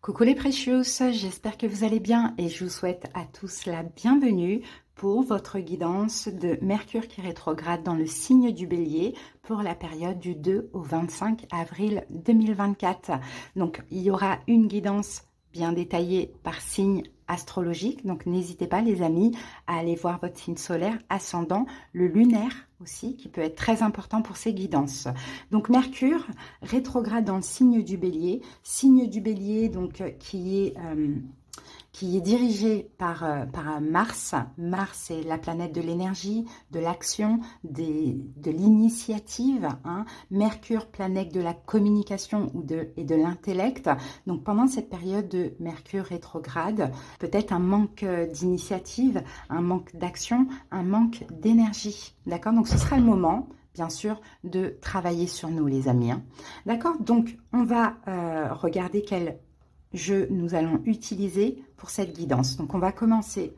Coucou les Precious, j'espère que vous allez bien et je vous souhaite à tous la bienvenue pour votre guidance de Mercure qui rétrograde dans le signe du Bélier pour la période du 2 au 25 avril 2024. Donc il y aura une guidance bien détaillée par signe astrologique, donc n'hésitez pas les amis à aller voir votre signe solaire, ascendant, le lunaire aussi qui peut être très important pour ces guidances. Donc Mercure rétrograde dans le signe du Bélier donc qui est dirigé par Mars. Mars est la planète de l'énergie, de l'action, de l'initiative. Hein. Mercure, planète de la communication et de l'intellect. Donc pendant cette période de Mercure rétrograde, peut-être un manque d'initiative, un manque d'action, un manque d'énergie. D'accord? Donc ce sera le moment, bien sûr, de travailler sur nous, les amis. Hein. D'accord? Donc on va regarder quel jeu nous allons utiliser pour cette guidance. Donc on va commencer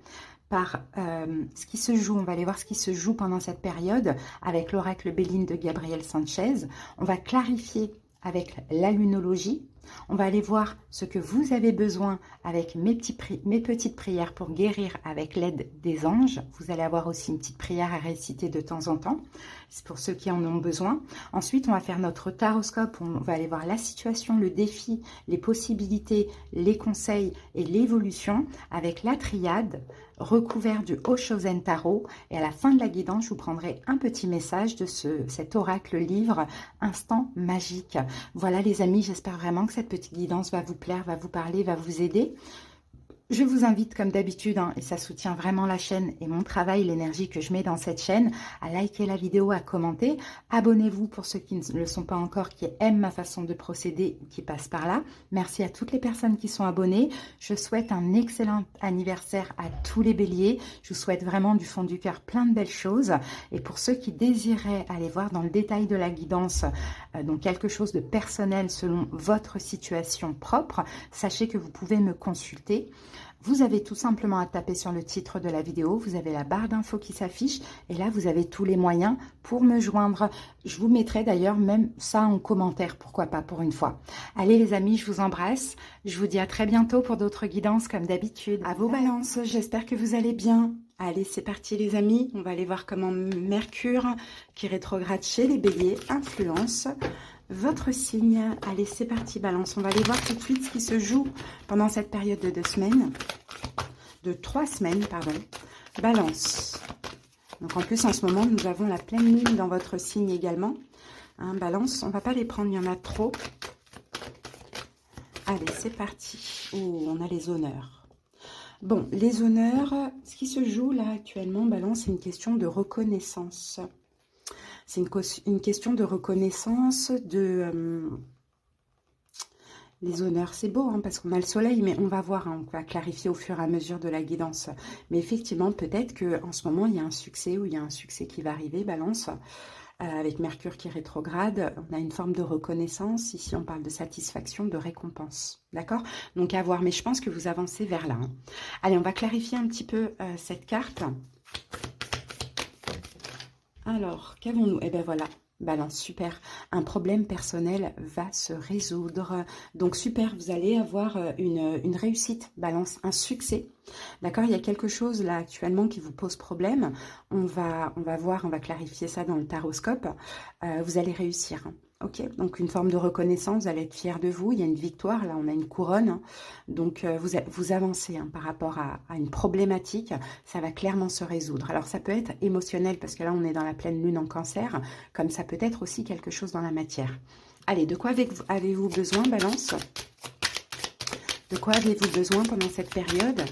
par ce qui se joue, on va aller voir ce qui se joue pendant cette période avec l'oracle Béline de Gabriel Sanchez. On va clarifier avec la lunologie. On va aller voir ce que vous avez besoin avec mes petites prières pour guérir avec l'aide des anges. Vous allez avoir aussi une petite prière à réciter de temps en temps. C'est pour ceux qui en ont besoin. Ensuite, on va faire notre taroscope. On va aller voir la situation, le défi, les possibilités, les conseils et l'évolution avec la triade recouvert du Oshozen Tarot. Et à la fin de la guidance, je vous prendrai un petit message de cet oracle livre Instant Magique. Voilà les amis, j'espère vraiment que cette petite guidance va vous plaire, va vous parler, va vous aider. Je vous invite comme d'habitude, hein, et ça soutient vraiment la chaîne et mon travail, l'énergie que je mets dans cette chaîne, à liker la vidéo, à commenter. Abonnez-vous pour ceux qui ne le sont pas encore, qui aiment ma façon de procéder, qui passent par là. Merci à toutes les personnes qui sont abonnées. Je souhaite un excellent anniversaire à tous les béliers. Je vous souhaite vraiment du fond du cœur plein de belles choses. Et pour ceux qui désiraient aller voir dans le détail de la guidance, donc quelque chose de personnel selon votre situation propre, sachez que vous pouvez me consulter. Vous avez tout simplement à taper sur le titre de la vidéo, vous avez la barre d'infos qui s'affiche et là vous avez tous les moyens pour me joindre. Je vous mettrai d'ailleurs même ça en commentaire, pourquoi pas pour une fois. Allez les amis, je vous embrasse, je vous dis à très bientôt pour d'autres guidances comme d'habitude. À vos balances, j'espère que vous allez bien. Allez, c'est parti les amis, on va aller voir comment Mercure qui rétrograde chez les béliers influence votre signe. Allez, c'est parti, balance. On va aller voir tout de suite ce qui se joue pendant cette période de 3 semaines, pardon. Balance. Donc, en plus, en ce moment, nous avons la pleine lune dans votre signe également. Hein, balance, on va pas les prendre, il y en a trop. Allez, c'est parti. Oh, on a les honneurs. Bon, les honneurs, ce qui se joue là actuellement, balance, c'est une question de reconnaissance. C'est une question de reconnaissance les honneurs. C'est beau hein, parce qu'on a le soleil, mais on va voir, hein, on va clarifier au fur et à mesure de la guidance. Mais effectivement, peut-être qu'en ce moment, il y a un succès ou il y a un succès qui va arriver, balance. Avec Mercure qui rétrograde, on a une forme de reconnaissance. Ici, on parle de satisfaction, de récompense. D'accord? Donc, à voir. Mais je pense que vous avancez vers là. Hein. Allez, on va clarifier un petit peu cette carte. Alors, qu'avons-nous? Eh bien voilà, balance, super. Un problème personnel va se résoudre. Donc super, vous allez avoir une réussite, balance, un succès. D'accord, il y a quelque chose là actuellement qui vous pose problème. On va voir, on va clarifier ça dans le taroscope. Vous allez réussir. Hein. Ok, donc une forme de reconnaissance, vous allez être fiers de vous, il y a une victoire, là on a une couronne, hein. Donc vous avancez hein, par rapport à une problématique, ça va clairement se résoudre. Alors ça peut être émotionnel parce que là on est dans la pleine lune en cancer, comme ça peut être aussi quelque chose dans la matière. Allez, de quoi avez-vous besoin, balance? De quoi avez-vous besoin pendant cette période?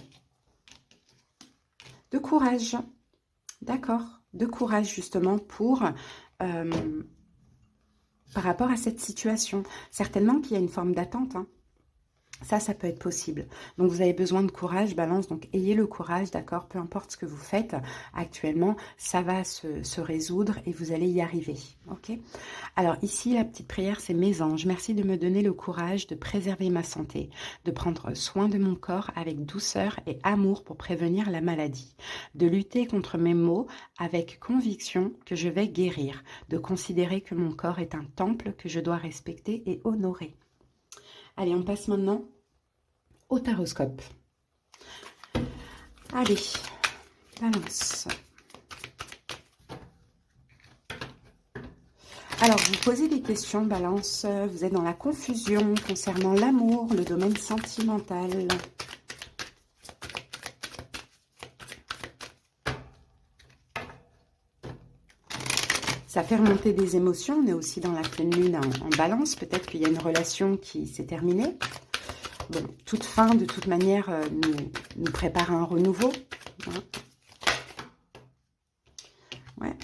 De courage, d'accord, de courage justement pour... par rapport à cette situation. Certainement qu'il y a une forme d'attente. Hein. Ça peut être possible. Donc, vous avez besoin de courage, balance. Donc, ayez le courage, d'accord? Peu importe ce que vous faites actuellement, ça va se résoudre et vous allez y arriver. Ok? Alors, ici, la petite prière, c'est mes anges. Merci de me donner le courage de préserver ma santé, de prendre soin de mon corps avec douceur et amour pour prévenir la maladie, de lutter contre mes maux avec conviction que je vais guérir, de considérer que mon corps est un temple que je dois respecter et honorer. Allez, on passe maintenant au taroscope. Allez, Balance. Alors, vous posez des questions, Balance. Vous êtes dans la confusion concernant l'amour, le domaine sentimental. Ça fait remonter des émotions. On est aussi dans la pleine lune en Balance. Peut-être qu'il y a une relation qui s'est terminée. Bon, toute fin, de toute manière, nous prépare à un renouveau. Hein. Ouais.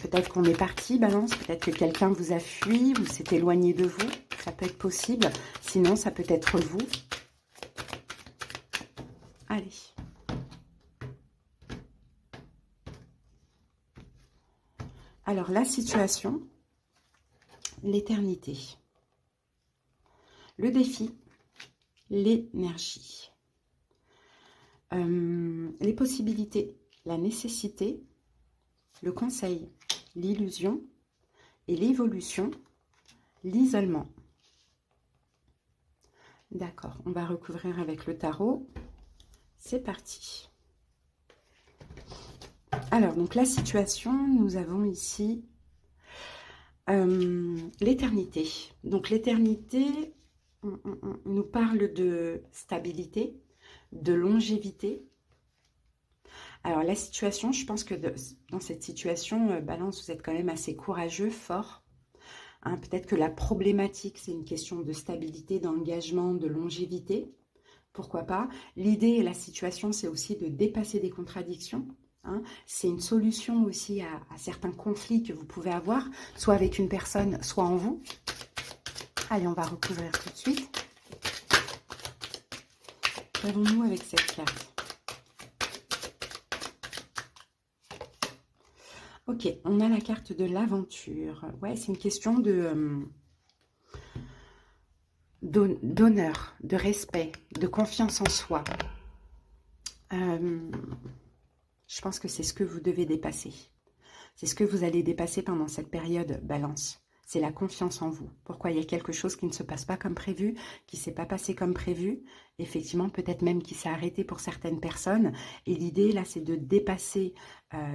Peut-être qu'on est parti, Balance. Peut-être que quelqu'un vous a fui ou s'est éloigné de vous. Ça peut être possible. Sinon, ça peut être vous. Allez. Alors, la situation, l'éternité. Le défi, l'énergie. Les possibilités, la nécessité, le conseil, l'illusion et l'évolution, l'isolement. D'accord, on va recouvrir avec le tarot. C'est parti. Alors, donc la situation, nous avons ici l'éternité. Donc l'éternité, on nous parle de stabilité, de longévité. Alors la situation, je pense que dans cette situation, Balance, vous êtes quand même assez courageux, fort. Hein, peut-être que la problématique, c'est une question de stabilité, d'engagement, de longévité. Pourquoi pas? L'idée et la situation, c'est aussi de dépasser des contradictions. Hein. C'est une solution aussi à certains conflits que vous pouvez avoir, soit avec une personne, soit en vous. Allez, on va recouvrir tout de suite. Qu'avons-nous avec cette carte? Ok, on a la carte de l'aventure. Ouais, c'est une question d'honneur, de respect, de confiance en soi. Je pense que c'est ce que vous devez dépasser. C'est ce que vous allez dépasser pendant cette période, Balance. C'est la confiance en vous. Pourquoi il y a quelque chose qui ne se passe pas comme prévu, qui ne s'est pas passé comme prévu. Effectivement, peut-être même qui s'est arrêté pour certaines personnes. Et l'idée, là, c'est de dépasser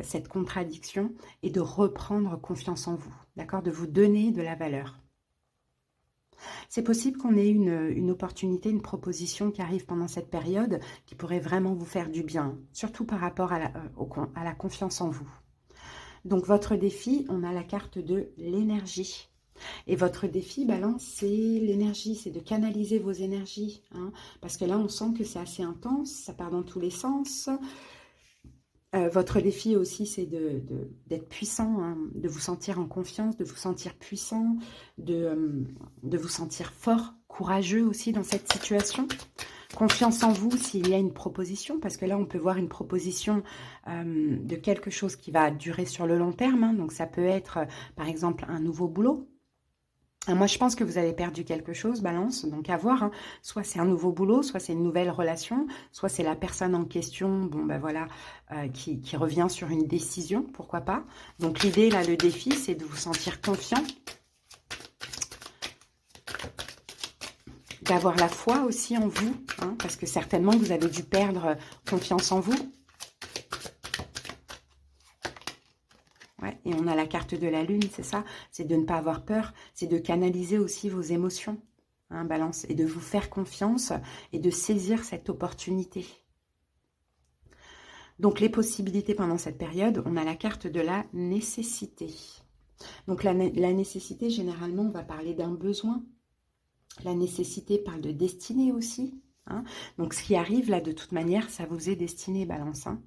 cette contradiction et de reprendre confiance en vous. D'accord? De vous donner de la valeur. C'est possible qu'on ait une opportunité, une proposition qui arrive pendant cette période qui pourrait vraiment vous faire du bien. Surtout par rapport à la confiance en vous. Donc, votre défi, on a la carte de l'énergie. Et votre défi, Balance, c'est l'énergie, c'est de canaliser vos énergies. Hein, parce que là, on sent que c'est assez intense, ça part dans tous les sens. Votre défi aussi, c'est d'être puissant, hein, de vous sentir en confiance, de vous sentir puissant, de vous sentir fort, courageux aussi dans cette situation. Confiance en vous s'il y a une proposition, parce que là, on peut voir une proposition de quelque chose qui va durer sur le long terme. Hein, donc, ça peut être, par exemple, un nouveau boulot. Moi, je pense que vous avez perdu quelque chose, Balance, donc à voir. Hein. Soit c'est un nouveau boulot, soit c'est une nouvelle relation, soit c'est la personne en question, bon ben voilà, qui revient sur une décision, pourquoi pas. Donc l'idée, là, le défi, c'est de vous sentir confiant, d'avoir la foi aussi en vous, hein, parce que certainement vous avez dû perdre confiance en vous. Ouais, et on a la carte de la lune, c'est ça, c'est de ne pas avoir peur, c'est de canaliser aussi vos émotions, hein, Balance, et de vous faire confiance et de saisir cette opportunité. Donc les possibilités pendant cette période, on a la carte de la nécessité. Donc la nécessité, généralement, on va parler d'un besoin. La nécessité parle de destinée aussi. Hein. Donc ce qui arrive là, de toute manière, ça vous est destiné, Balance. Hein.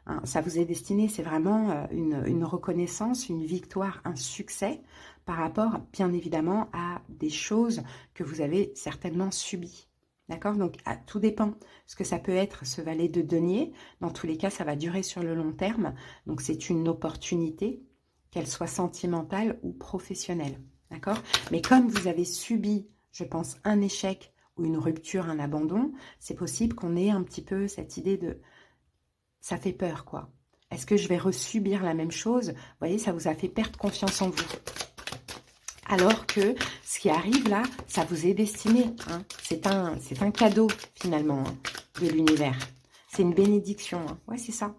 Hein, ça vous est destiné, c'est vraiment une reconnaissance, une victoire, un succès par rapport, bien évidemment, à des choses que vous avez certainement subies. D'accord? Donc, tout dépend ce que ça peut être, ce valet de denier. Dans tous les cas, ça va durer sur le long terme. Donc, c'est une opportunité, qu'elle soit sentimentale ou professionnelle. D'accord? Mais comme vous avez subi, je pense, un échec ou une rupture, un abandon, c'est possible qu'on ait un petit peu cette idée de... Ça fait peur, quoi. Est-ce que je vais resubir la même chose? Vous voyez, ça vous a fait perdre confiance en vous. Alors que ce qui arrive là, ça vous est destiné. Hein. C'est un cadeau finalement hein, de l'univers. C'est une bénédiction. Hein. Ouais, c'est ça.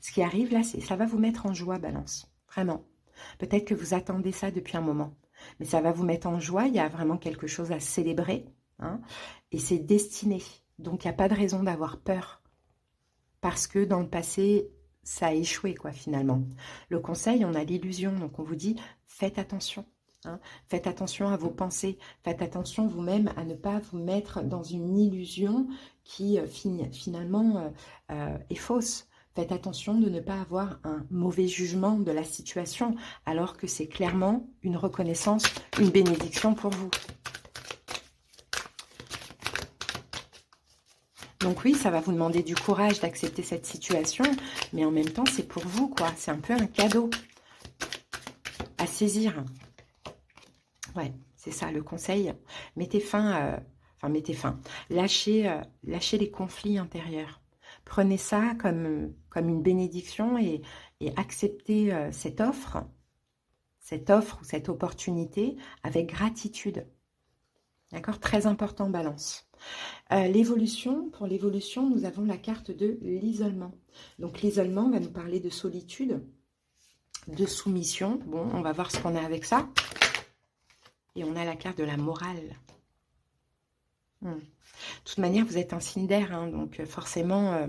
Ce qui arrive là, ça va vous mettre en joie, Balance. Vraiment. Peut-être que vous attendez ça depuis un moment. Mais ça va vous mettre en joie. Il y a vraiment quelque chose à célébrer. Hein, et c'est destiné. Donc, il n'y a pas de raison d'avoir peur. Parce que dans le passé, ça a échoué, quoi, finalement. Le conseil, on a l'illusion. Donc, on vous dit, faites attention. Hein. Faites attention à vos pensées, faites attention vous-même à ne pas vous mettre dans une illusion qui finalement est fausse. Faites attention de ne pas avoir un mauvais jugement de la situation, alors que c'est clairement une reconnaissance, une bénédiction pour vous. Donc oui, ça va vous demander du courage d'accepter cette situation, mais en même temps, c'est pour vous, quoi. C'est un peu un cadeau à saisir. Ouais, c'est ça le conseil. Mettez fin, mettez fin. Lâchez les conflits intérieurs. Prenez ça comme une bénédiction et acceptez cette offre ou cette opportunité avec gratitude. D'accord? Très important, Balance. Pour l'évolution, nous avons la carte de l'isolement. Donc l'isolement va nous parler de solitude, de soumission. Bon, on va voir ce qu'on a avec ça. Et on a la carte de la morale. De toute manière, vous êtes un signe d'air, hein, donc forcément,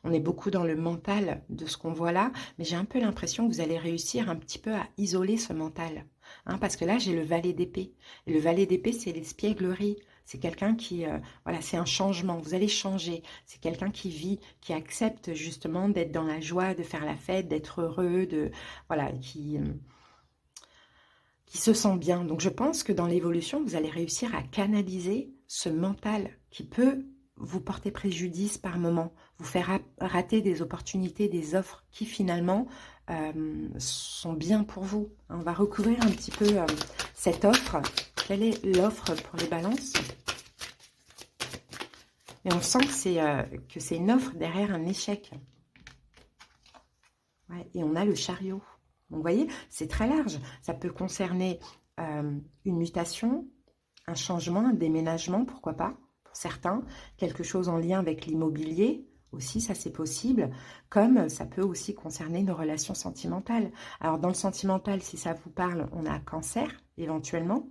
on est beaucoup dans le mental de ce qu'on voit là. Mais j'ai un peu l'impression que vous allez réussir un petit peu à isoler ce mental. Hein, parce que là, j'ai le valet d'épée. Et le valet d'épée, c'est l'espièglerie. C'est quelqu'un qui, voilà, c'est un changement. Vous allez changer. C'est quelqu'un qui vit, qui accepte justement d'être dans la joie, de faire la fête, d'être heureux, voilà, qui se sent bien. Donc je pense que dans l'évolution, vous allez réussir à canaliser ce mental qui peut vous porter préjudice par moment, vous faire rater des opportunités, des offres qui finalement sont bien pour vous. On va recouvrir un petit peu cette offre. Quelle est l'offre pour les balances? Et on sent que c'est une offre derrière un échec. Ouais, et on a le chariot. Donc, vous voyez, c'est très large. Ça peut concerner une mutation, un changement, un déménagement, pourquoi pas, pour certains. Quelque chose en lien avec l'immobilier, aussi, ça c'est possible. Comme ça peut aussi concerner une relation sentimentale. Alors, dans le sentimental, si ça vous parle, on a cancer, éventuellement.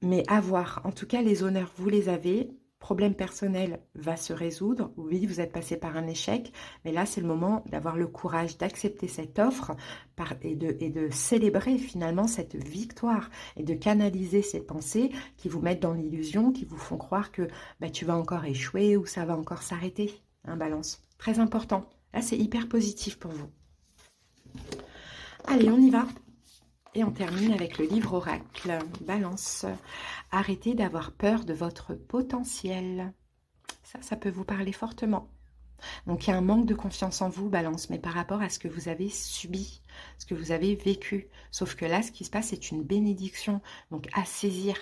Mais à voir. En tout cas, les honneurs, vous les avez. Problème personnel va se résoudre. Oui, vous êtes passé par un échec, mais là, c'est le moment d'avoir le courage d'accepter cette offre et de célébrer finalement cette victoire et de canaliser ces pensées qui vous mettent dans l'illusion, qui vous font croire que tu vas encore échouer ou ça va encore s'arrêter. Hein, Balance. Très important. Là, c'est hyper positif pour vous. Allez, on y va. Et on termine avec le livre oracle. Balance. Arrêtez d'avoir peur de votre potentiel. Ça peut vous parler fortement. Donc, il y a un manque de confiance en vous, Balance, mais par rapport à ce que vous avez subi, ce que vous avez vécu. Sauf que là, ce qui se passe, c'est une bénédiction. Donc, à saisir.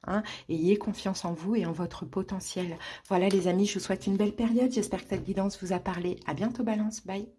Hein, ayez confiance en vous et en votre potentiel. Voilà, les amis, je vous souhaite une belle période. J'espère que cette guidance vous a parlé. À bientôt, Balance. Bye.